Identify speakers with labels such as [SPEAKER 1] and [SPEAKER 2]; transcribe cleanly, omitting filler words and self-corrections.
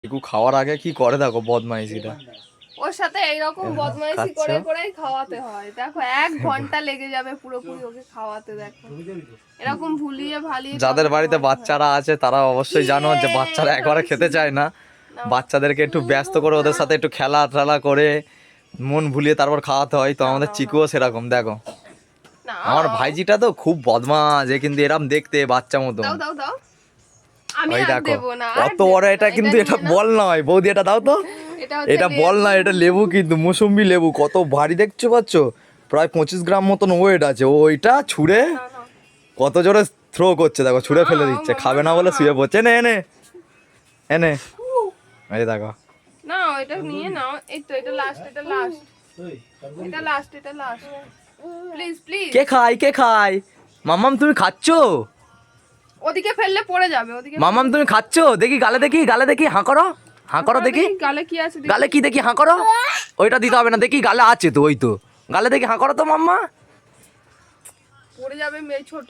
[SPEAKER 1] একটু খাওয়ার আগে কি করে দেখো বদমাইশিটা।
[SPEAKER 2] ওর সাথে এইরকম বদমাইশি করে করেই খাওয়াতে হয়। দেখো 1 ঘন্টা লেগে যাবে পুরোপুরি ওকে খাওয়াতে। দেখো এরকম ভুলিয়ে ভালিয়ে
[SPEAKER 1] যাদের বাড়িতে বাচ্চারা আছে তারা অবশ্যই জানো যে বাচ্চারা একবারে খেতে চায় না, বাচ্চাদেরকে একটু ব্যস্ত করে ওদের সাথে একটু খেলা টেলা করে মন ভুলিয়ে তারপর খাওয়াতে হয়। তো আমাদের চিকুও সেরকম। দেখো আমার ভাইজিটা তো খুব বদমাশ, কিন্তু এরম দেখতে বাচ্চা মতো।
[SPEAKER 2] দাও দাও দাও, আমি
[SPEAKER 1] ওই
[SPEAKER 2] আর
[SPEAKER 1] দেখো
[SPEAKER 2] দেব না,
[SPEAKER 1] কত বড় এটা, কিন্তু এটা বল নয় বৌদি, এটা দাও তো। এটা বল না, এটা লেবু, কিন্তু মৌসুম্বি লেবু। কত ভারী দেখছো পাচ্ছ, প্রায় 25 গ্রাম মতন ওয়েট আছে। ওইটা ছুঁড়ে কত জোরে থ্রো করছে, দেখো ছুঁড়ে ফেলে দিচ্ছে। খাবে না বলে শুয়ে পড়ছে। এনে এনে এনে এই দেখো
[SPEAKER 2] না, এটা নিয়ে নাও। এই তো এটা লাস্ট, এটা লাস্ট, এটা লাস্ট, এটা লাস্ট। Please please.
[SPEAKER 1] কে খায় কে খায়? মাম্মাম তুমি খাচ্ছো?
[SPEAKER 2] ওদিকে ফেললে পড়ে যাবে। ওদিকে
[SPEAKER 1] মাম্মাম তুমি খাচ্ছো? দেখি গালে, দেখি গালে, দেখি হাঁ করো, হাঁ করো দেখি।
[SPEAKER 2] গালে কি আছে?
[SPEAKER 1] গালে কি দেখি, হাঁ করো। ওইটা দিতে হবে না, দেখি গালে আছে তো, ওই তো গালে দেখি হাঁ করো তো মাম্মা।
[SPEAKER 2] পড়ে যাবে মেয়ে ছোট।